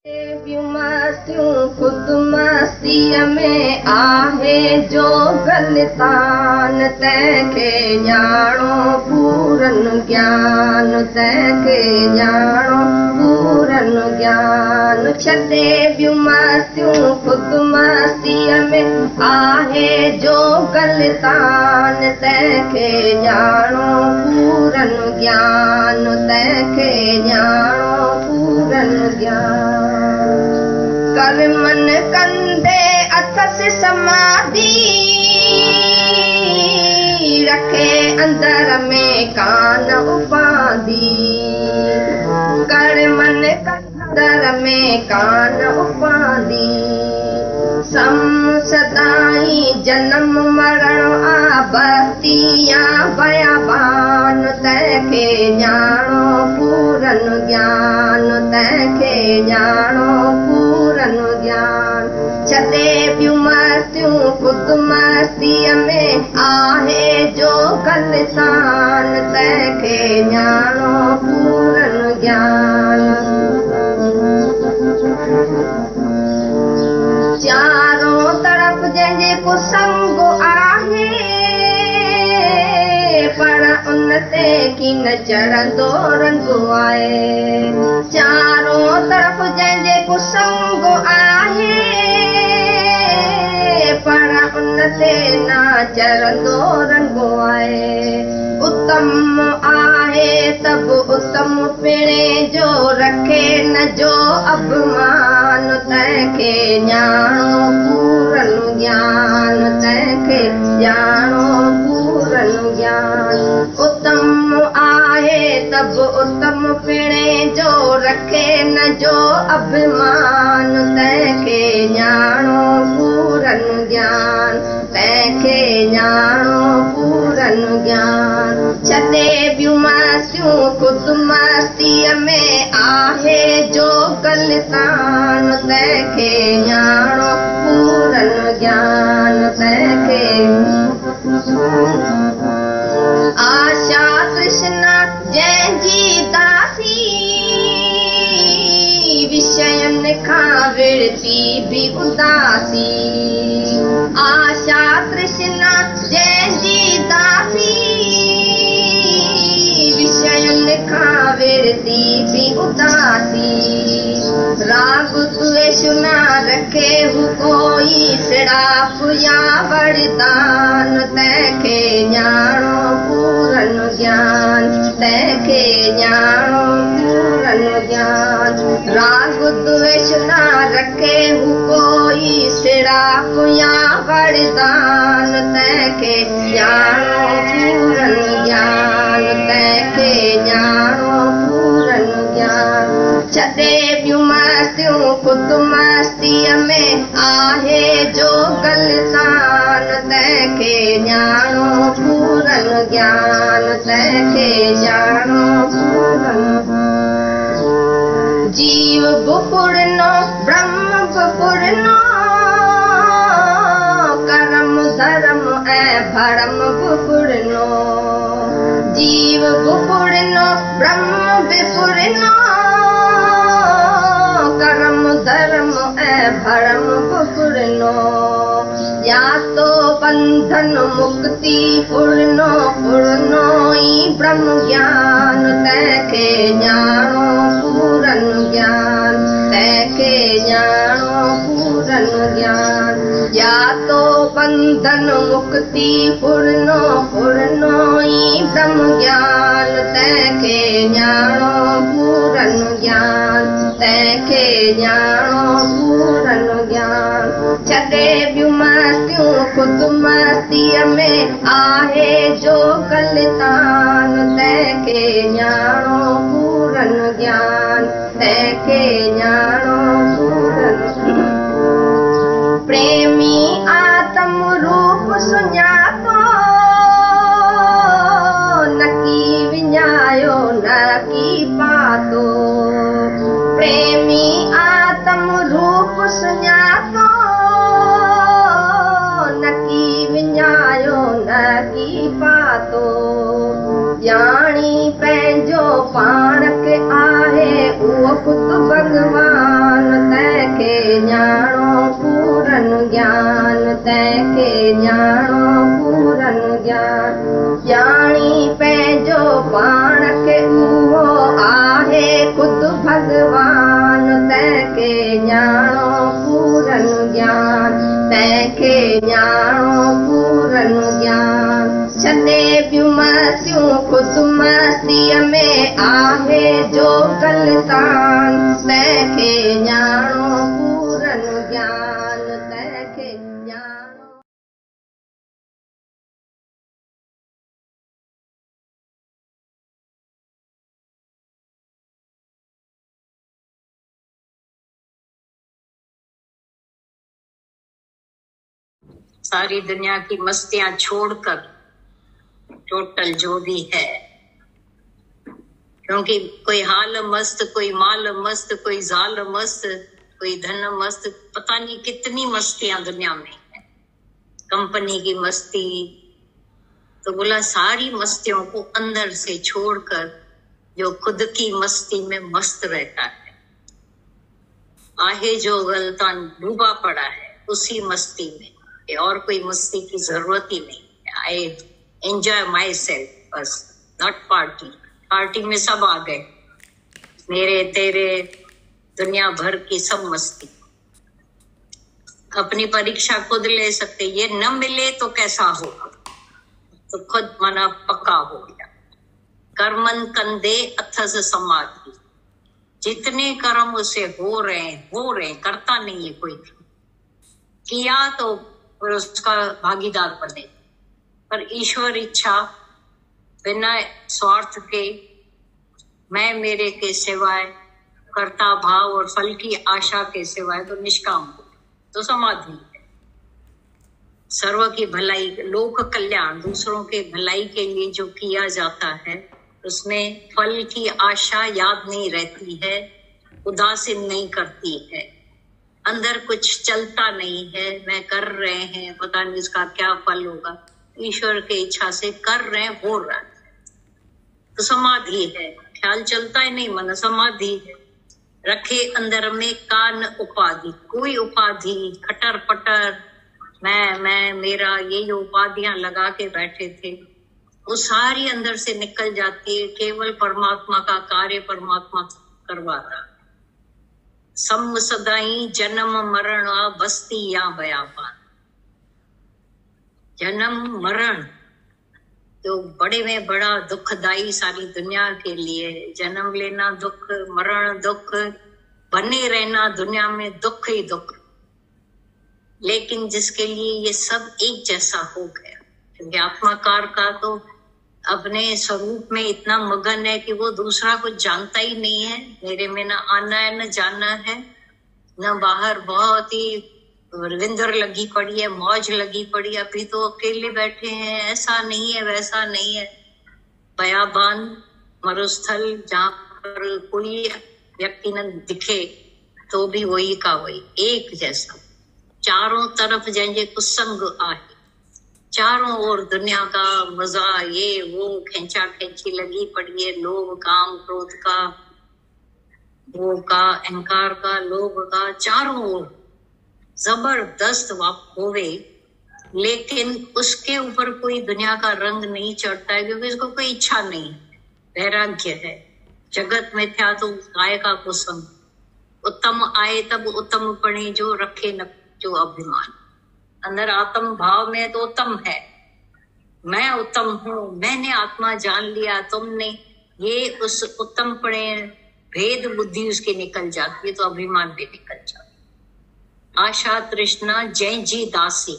मस्तियूं ख़ुद मस्तीअ में आहे जो गलतान तंहिंखे ॼाणो पूरन ज्ञान तंहिंखे ॼाणो पूरन ज्ञान छॾे ॿियूं मस्तियूं ख़ुद मस्तीअ में आहे जो गलतान तंहिंखे ॼाणो पूरन ज्ञान तंहिंखे ॼाणो पूरन ज्ञान कर मन कंदे अथसि समाधि रखे अंदर में कान उपाधि कर मन अंदर में कान उपाधि सदाई जन्म मरण आबतिया बयाबान तंहिंखे ॼाणो पूरन ज्ञान तंहिंखे ॼाणो पूरन ज्ञान छॾे ॿियूं मस्तियूं ख़ुद मस्तीअ में आहे जो गलतान तंहिंखे ॼाणो पूरन ज्ञान चारों तरफ जंहिंजे को संग आहे पर उन ते की न चढ़ंदो रंग आहे चारों तरफ जंहिंजे को संग आहे पर उन ते न चढ़ंदो रंग आहे उत्तम आहे तब उत्तम पिणे जो रखे न जो अभिमान तंहिंखे ॼाणो पूरन ज्ञान तंहिंखे ॼाणो पूरन ज्ञान उत्तम आहे तब उत्तम पिणे जो रखे न जो अभिमान तंहिंखे ॼाणो पूरन ज्ञान तंहिंखे ॼाणो पूरन ज्ञान छॾे ॿियूं मस्तियूं ख़ुद मस्तीअ में आहे जो गलतान तंहिंखे ॼाणो पूरन ज्ञान तंहिंखे आशा तृष्णा जंहिंजी दासी विषयनि खां विड़ती बि उदासी आशा तृष्णा जंहिंजी दासी विषयनि खां विड़ती बि उदासी राग द्वेष न रखे हू कोई सिड़ाप या वरदान तंहिंखे ॼाणो पूरन ज्ञान तंहिंखे ॼाणो पूरन ज्ञान राग द्वेष न रखे हू कोई सिड़ाप या वरदान तंहिंखे ॼाणो पूरन ज्ञान तंहिंखे ॼाणो पूरन ज्ञान छॾे ॿियूं मस्तियूं ख़ुद मस्तीअ में आहे जो गलतान तंहिंखे ॼाणो पूरन ज्ञान तंहिंखे ॼाणो पूरन जीव बुपुड़नो ब्रह्म बुपुड़नो कर्म धर्म ऐं भरम बुपुड़नो जीव बुपुड़नो ब्रह्म बिपुड़नो कर्म धर्म ऐं भरम बुपुड़नो या तो बंधन मुक्ति पुरनो पुरनो ई ब्रह्म ज्ञान तंहिंखे ॼाणो पूरन ज्ञान तंहिंखे ॼाणो पूरन ज्ञान या तो बंधन मुक्ति पुरनो पुरनो ई ब्रह्म ज्ञान तंहिंखे ॼाणो पूरन ज्ञान तंहिंखे ॼाणो पूरन ज्ञान छॾे ॿियूं मस्तियूं ख़ुद मस्तीअ में आहे जो गलतान तंहिंखे ॼाणो पूरन ज्ञान तंहिंखे ॼाणो पूरन प्रेमी आत्म रूप सुञातो न की विञायो न की पातो प्रेमी आत्म रूप सुञातो न की विञायो न की पातो ॼाणी पंहिंजो पाण खे आहे उहो ख़ुदि भॻवान आहे जो कलतान तंहिंखे ॼाणो पूरन ज्ञान तंहिंखे ॼाणो। सारी दुनिया की मस्तियां छोड़कर टोटल जो भी है, क्योंकि कोई हाल मस्त, कोई माल मस्त, कोई जाल मस्त, कोई धन मस्त, पता नहीं कितनी मस्तियां दुनिया में है। कंपनी की मस्ती, तो बोला सारी मस्तियों को अंदर से छोड़कर जो खुद की मस्ती में मस्त रहता है, आहे जो गलतान डूबा पड़ा है उसी मस्ती में, और कोई मस्ती की जरूरत ही नहीं है। आई एंजॉय माई सेल्फ बस, नॉट पार्टी। पार्टी में सब आ गए, मेरे तेरे दुनिया भर की सब मस्ती। अपनी परीक्षा खुद ले सकते, ये न मिले तो कैसा होगा, तो खुद मना पक्का हो गया। कर्मन कंदे अथस समाधि, जितने कर्म उसे हो रहे करता नहीं है कोई, किया तो उसका भागीदार बने, पर ईश्वर इच्छा बिना स्वार्थ के, मैं मेरे के सिवाय, कर्ता भाव और फल की आशा के सिवाय तो निष्काम हो, तो समाधि है। सर्व की भलाई, लोक कल्याण, दूसरों के भलाई के लिए जो किया जाता है उसमें फल की आशा याद नहीं रहती है, उदासीन नहीं करती है, अंदर कुछ चलता नहीं है। मैं कर रहे हैं, पता नहीं इसका क्या फल होगा, ईश्वर की इच्छा से कर रहे हैं, हो रहा है, तो समाधि है। ख्याल चलता ही नहीं, मन समाधि है। रखे अंदर में कान उपाधि, कोई उपाधि खटर पटर मैं मेरा, ये जो उपाधियां लगा के बैठे थे वो सारी अंदर से निकल जाती है। केवल परमात्मा का कार्य परमात्मा करवाता। सम सदाई जन्म मरण बस्ती या बयाबान, जन्म मरण तो बड़े में बड़ा दुखदाई सारी दुनिया के लिए। जन्म लेना दुख, मरण दुख, बने रहना दुनिया में दुख ही दुख। लेकिन जिसके लिए ये सब एक जैसा हो गया, क्योंकि आत्माकार का तो अपने स्वरूप में इतना मगन है कि वो दूसरा कुछ जानता ही नहीं है। मेरे में न आना है न जाना है, न बाहर बहुत ही विंदर लगी पड़ी है, मौज लगी पड़ी है। अभी तो अकेले बैठे हैं, ऐसा नहीं है वैसा नहीं है। बयाबान मरुस्थल, जहाँ पर कोई व्यक्ति न दिखे तो भी वही का वही एक जैसा। चारों तरफ जैसे कुसंग आहे, चारों ओर दुनिया का मजा, ये वो खेचा खेची लगी पड़ी है। लोभ काम क्रोध का, वो का अहंकार का, लोभ का, चारों ओर जबरदस्त वाप होवे। लेकिन उसके ऊपर कोई दुनिया का रंग नहीं चढ़ता है, क्योंकि इसको कोई इच्छा नहीं, वैराग्य है। जगत में था तो काय का कुसंग, उत्तम आए तब उत्तम पणे, जो रखे न जो अभिमान। अंदर आत्म भाव में तो उत्तम है, मैं उत्तम हूँ, मैंने आत्मा जान लिया, तुमने, ये उस उत्तम पणे भेद बुद्धि उसकी निकल जाती है, तो अभिमान भी निकल जाता है। आशा तृष्णा जय जी दासी,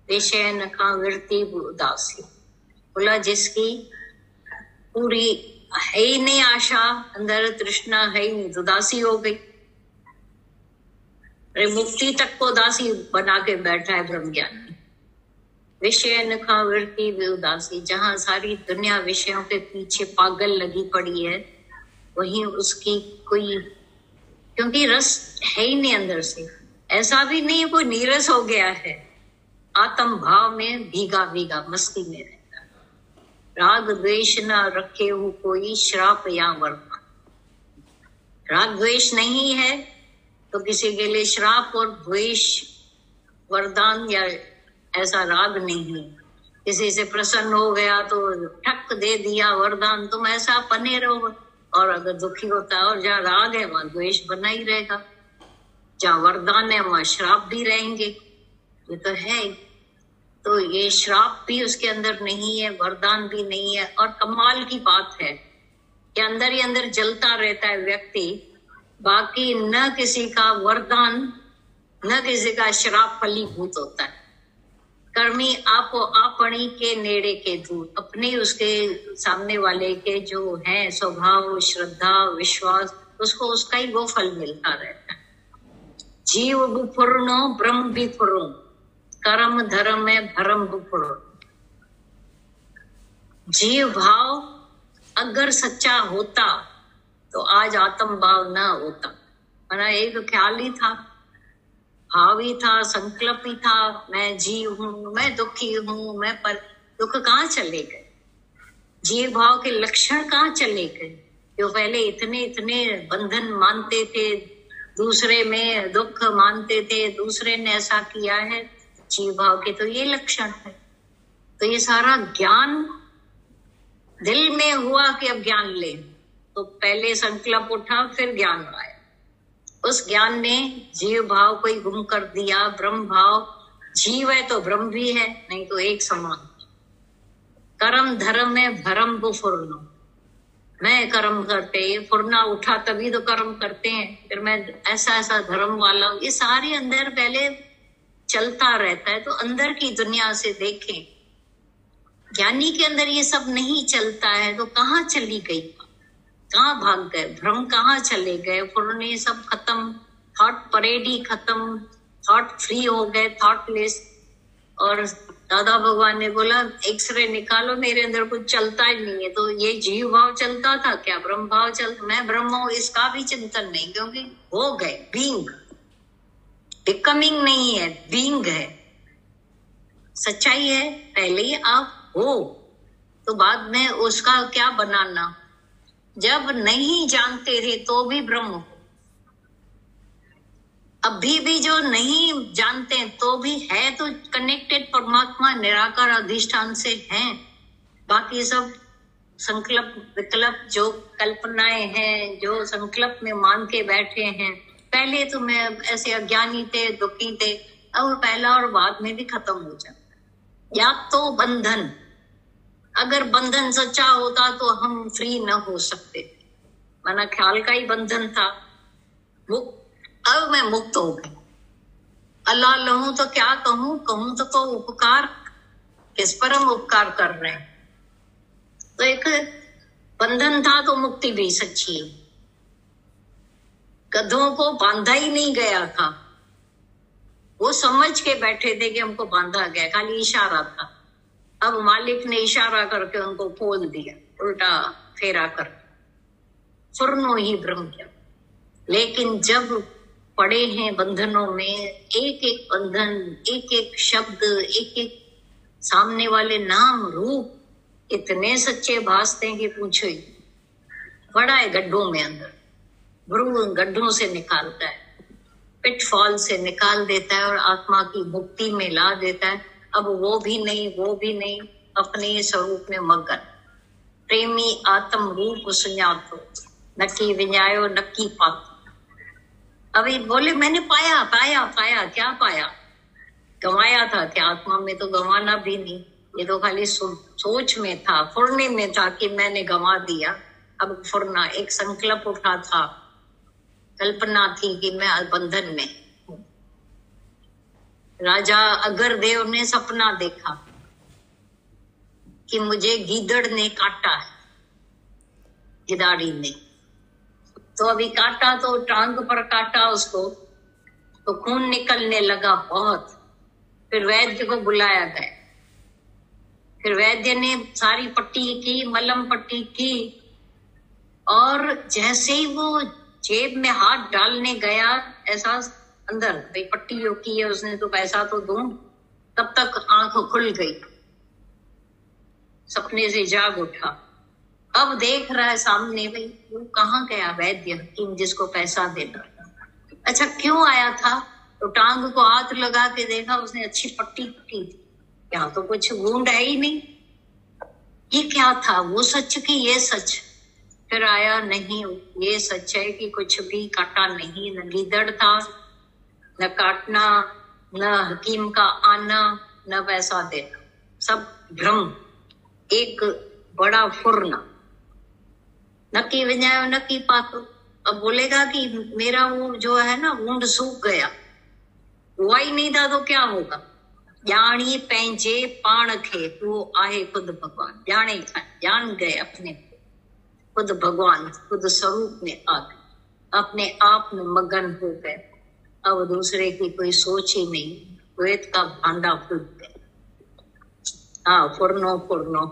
विषय न का वृत्ति उदासी। बोला जिसकी पूरी है ही नहीं आशा, अंदर तृष्णा है ही नहीं, तो दासी हो गई। मुक्ति तक को दासी बना के बैठा है ब्रह्मज्ञानी। विषय न का वृत्ति उदासी, जहाँ सारी दुनिया विषयों के पीछे पागल लगी पड़ी है, वहीं उसकी कोई, क्योंकि रस है ही नहीं अंदर से। ऐसा भी नहीं कोई नीरस हो गया है, आत्म भाव में भीगा भीगा मस्ती में रहता। राग द्वेष न रखे हो कोई, श्राप या वरदान। राग द्वेष नहीं है तो किसी के लिए श्राप और द्वेष वरदान या ऐसा राग नहीं है। किसी से प्रसन्न हो गया तो ठक दे दिया वरदान, तुम ऐसा बने रहो। और अगर दुखी होता है और जहाँ राग है वहां द्वेष बना ही रहेगा, जहाँ वरदान है वहां श्राप भी रहेंगे। ये तो है, तो ये श्राप भी उसके अंदर नहीं है, वरदान भी नहीं है। और कमाल की बात है, कि अंदर ही अंदर जलता रहता है व्यक्ति, बाकी न किसी का वरदान न किसी का श्राप फलीभूत होता है। कर्मी आपो आपणी के नेड़े के दूर, अपने उसके सामने वाले के जो है स्वभाव, श्रद्धा, विश्वास, उसको उसका ही वो फल मिलता रहता है। जीव बुफुर्णो ब्रह्म बिफुर्णो, कर्म धर्म में भरम बुफुर्णो। जीव भाव अगर सच्चा होता तो आज आत्म भाव न होता। मेरा एक ख्याल ही था, भाव ही था, संकल्प ही था, मैं जीव हूं, मैं दुखी हूं, मैं पर दुख कहाँ चले गए? जीव भाव के लक्षण कहाँ चले गए? जो पहले इतने इतने बंधन मानते थे, दूसरे में दुख मानते थे, दूसरे ने ऐसा किया है, जीव भाव के तो ये लक्षण है। तो ये सारा ज्ञान दिल में हुआ कि अब ज्ञान ले, तो पहले संकल्प उठा, फिर ज्ञान आया। उस ज्ञान ने जीव भाव को ही गुम कर दिया। ब्रह्म भाव, जीव है तो ब्रह्म भी है, नहीं तो एक समान। कर्म धर्म में भरम बुफुर्णो, मैं कर्म करते, फुरना उठा तभी तो कर्म करते हैं, फिर मैं ऐसा ऐसा धर्म वाला हूं। ये सारे अंदर पहले चलता रहता है। तो अंदर की दुनिया से देखें, ज्ञानी के अंदर ये सब नहीं चलता है तो कहाँ चली गई, कहाँ भाग गए, भ्रम कहाँ चले गए, फुरने सब खत्म, थॉट परेड ही खत्म, थॉट फ्री हो गए, थॉटलेस। और दादा भगवान ने बोला एक्सरे निकालो, मेरे अंदर कुछ चलता ही नहीं है। तो ये जीव भाव चलता था क्या? ब्रह्म भाव चलता, मैं ब्रह्म हूं, इसका भी चिंतन नहीं, क्योंकि हो गए। बीइंग, बिकमिंग नहीं है, बीइंग है, सच्चाई है। पहले ही आप हो तो बाद में उसका क्या बनाना। जब नहीं जानते थे तो भी ब्रह्म हो, अभी भी जो नहीं जानते तो भी है, तो कनेक्टेड परमात्मा निराकार अधिष्ठान से हैं। बाकी सब संकल्प विकल्प जो कल्पनाएं हैं, जो संकल्प में मान के बैठे हैं। पहले तो मैं ऐसे अज्ञानी थे, दुखी थे, अब पहला और बाद में भी खत्म हो जाता। या तो बंधन, अगर बंधन सच्चा होता तो हम फ्री न हो सकते थे, माना ख्याल का ही बंधन था। अब मैं मुक्त हो गई। अल्लाह लहूं तो क्या कहूं, कहूं तो उपकार, किस पर हम उपकार कर रहे हैं। तो एक बंधन था तो मुक्ति भी सच्ची है। गधों को बांधा ही नहीं गया था, वो समझ के बैठे थे कि हमको बांधा गया, खाली इशारा था। अब मालिक ने इशारा करके उनको खोल दिया, उल्टा फेरा कर, फुर्नो ही ब्रह्म ज्ञान। लेकिन जब पड़े हैं बंधनों में, एक एक बंधन, एक एक शब्द, एक एक सामने वाले नाम रूप इतने सच्चे भासते हैं कि पूछो ही। बड़ा है गड्ढों में अंदर, गुरु गड्ढों से निकालता है, पिटफॉल से निकाल देता है और आत्मा की मुक्ति में ला देता है। अब वो भी नहीं, अपने स्वरूप में मगन। प्रेमी आत्म रूप सुञातो, नक्की विञायो नक्की पातो। अभी बोले मैंने पाया, क्या पाया? गंवाया था क्या? आत्मा में तो गंवाना भी नहीं, ये तो खाली सोच में था, फुरने में था कि मैंने गंवा दिया। अब फुरना, एक संकल्प उठा था, कल्पना थी कि मैं बंधन में हूं। राजा अगरदेव ने सपना देखा कि मुझे गीदड़ ने काटा है, गिदाड़ी ने। तो अभी काटा तो टांग पर काटा उसको, तो खून निकलने लगा बहुत। फिर वैद्य को बुलाया गया, फिर वैद्य ने सारी पट्टी की, मलहम पट्टी की, और जैसे ही वो जेब में हाथ डालने गया, ऐसा अंदर भाई पट्टी जो की है उसने तो पैसा तो दूं, तब तक आंख खुल गई, सपने से जाग उठा। अब देख रहा है सामने, भाई वो कहाँ गया वैद्य हकीम जिसको पैसा देना। अच्छा क्यों आया था? तो टांग को हाथ लगा के देखा, उसने अच्छी पट्टी की थी, यहाँ तो कुछ वुंड है ही नहीं, ये क्या था? वो सच की ये सच? फिर आया नहीं, ये सच है कि कुछ भी काटा नहीं, न गीदड़ था, न काटना, न हकीम का आना, न पैसा देना, सब भ्रम, एक बड़ा फुरना। नक्की विञायो नक्की पातो। अब बोलेगा कि मेरा वो जो है ना वुंड सूख गया, हुआ ही नहीं था तो क्या होगा। ॼाणी पंहिंजे पाण खे, वो आहे खुद भगवान। जाने जान गए अपने खुद भगवान, खुद स्वरूप में आ गए, अपने आप में मगन हो गए। अब दूसरे की कोई सोच ही नहीं, वेद का भांडा फूट गया। हाँ, फुरनो फुरनो